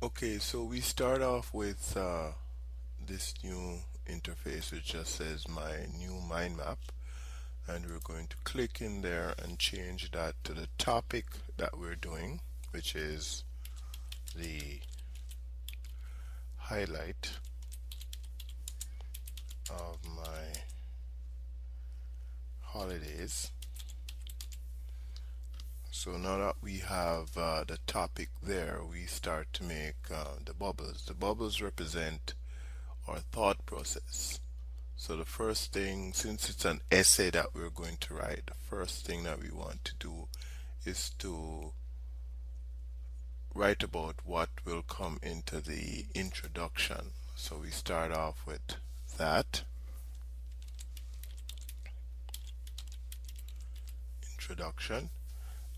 Okay, so we start off with this new interface which just says my new mind map, and we're going to click in there and change that to the topic that we're doing, which is the highlight of my holidays. So now that we have the topic there, we start to make the bubbles. The bubbles represent our thought process. So the first thing, since it's an essay that we're going to write, the first thing that we want to do is to write about what will come into the introduction. So we start off with that introduction,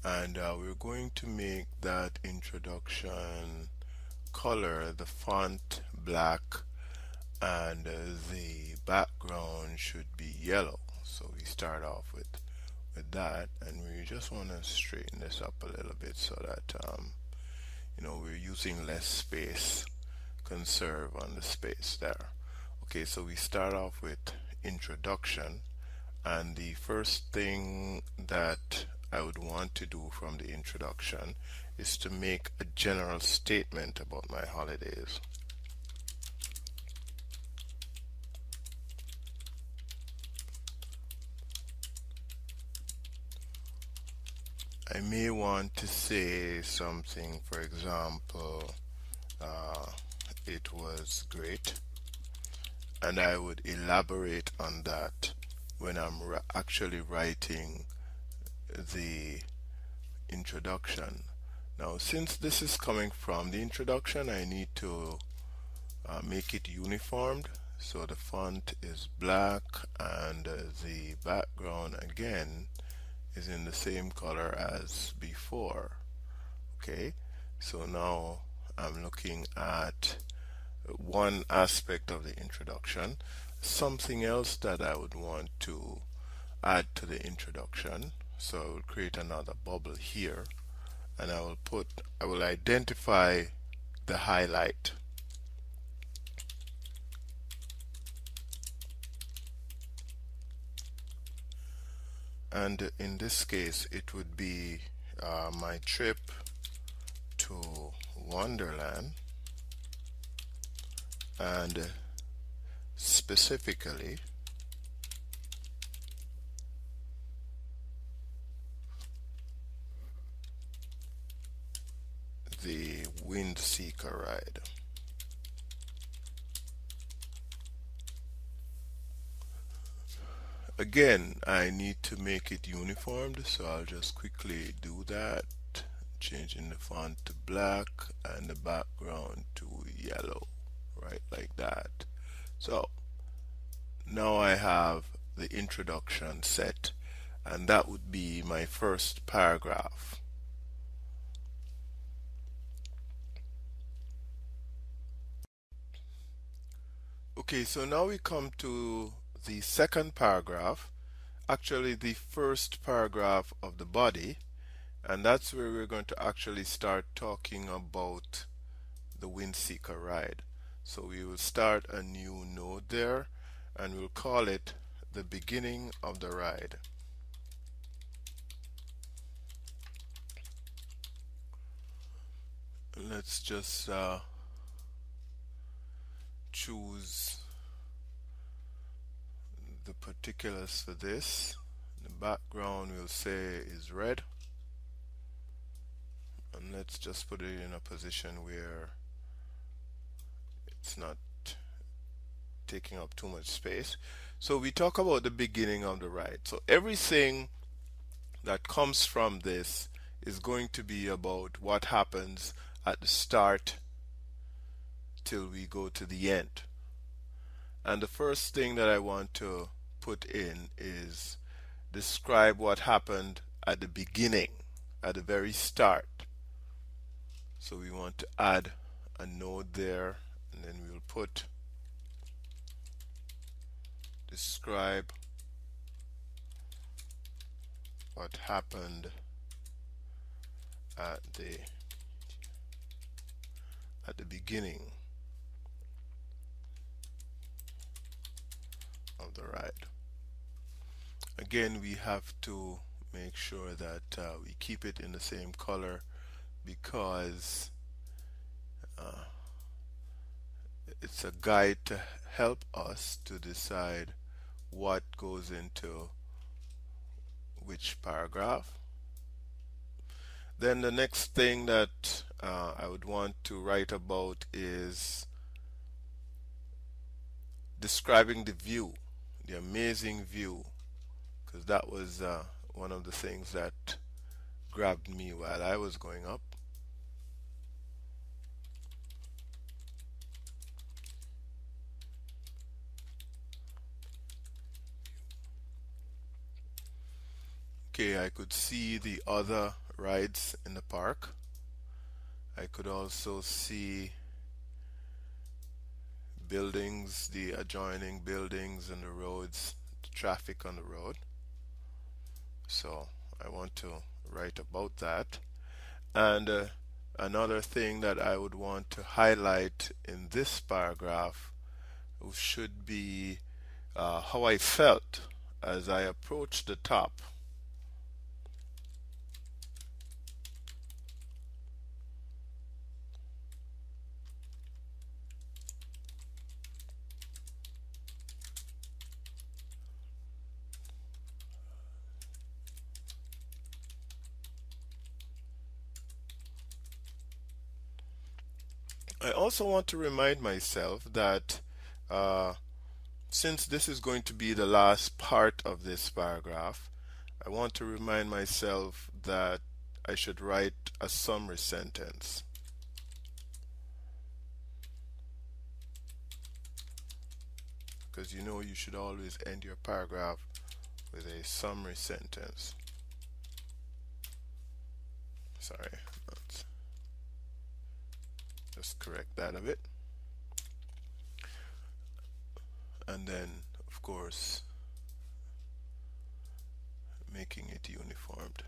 and we're going to make that introduction color the font black, and the background should be yellow. So we start off with that, and we just want to straighten this up a little bit so that we're using less space, conserve on the space there. Okay, so we start off with introduction, and the first thing that I would want to do from the introduction is to make a general statement about my holidays. I may want to say something, for example, uh, it was great, and I would elaborate on that when I'm actually writing the introduction. Now, since this is coming from the introduction, I need to make it uniformed. So the font is black, and the background again is in the same color as before. Okay, so now I'm looking at one aspect of the introduction. Something else that I would want to add to the introduction, so I will create another bubble here, and I will identify the highlight. And in this case, it would be my trip to Wonderland, and specifically the Windseeker ride. Again, I need to make it uniformed, so I'll just quickly do that, changing the font to black and the background to yellow, right, like that. So now I have the introduction set, and that would be my first paragraph. Okay, so now we come to the second paragraph, actually the first paragraph of the body, and that's where we're going to actually start talking about the Windseeker ride. So we will start a new node there, and we'll call it the beginning of the ride. Let's just choose the particulars for this. The background we'll say is red, and let's just put it in a position where it's not taking up too much space. So we talk about the beginning of the ride. So everything that comes from this is going to be about what happens at the start till we go to the end. And the first thing that I want to put in is describe what happened at the beginning, at the very start. So we want to add a node there, and then we'll put describe what happened at at the beginning of the ride. Again, we have to make sure that we keep it in the same color, because it's a guide to help us to decide what goes into which paragraph. Then the next thing that I would want to write about is describing the view, the amazing view, because that was one of the things that grabbed me while I was going up. Okay, I could see the other rides in the park. I could also see buildings, the adjoining buildings and the roads, the traffic on the road. So I want to write about that. And another thing that I would want to highlight in this paragraph should be how I felt as I approached the top. I also want to remind myself that since this is going to be the last part of this paragraph, I want to remind myself that I should write a summary sentence. Because you know you should always end your paragraph with a summary sentence. Sorry, just correct that a bit. And then, of course, making it uniformed.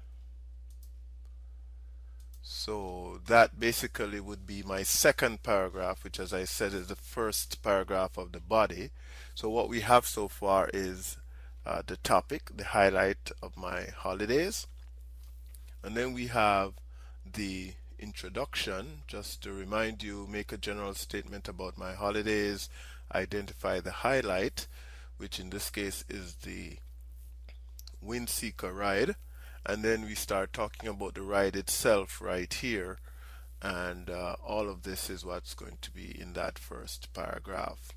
So that basically would be my second paragraph, which, as I said, is the first paragraph of the body. So what we have so far is the topic, the highlight of my holidays. And then we have the introduction, just to remind you, make a general statement about my holidays, identify the highlight, which in this case is the Windseeker ride, and then we start talking about the ride itself right here, and all of this is what's going to be in that first paragraph.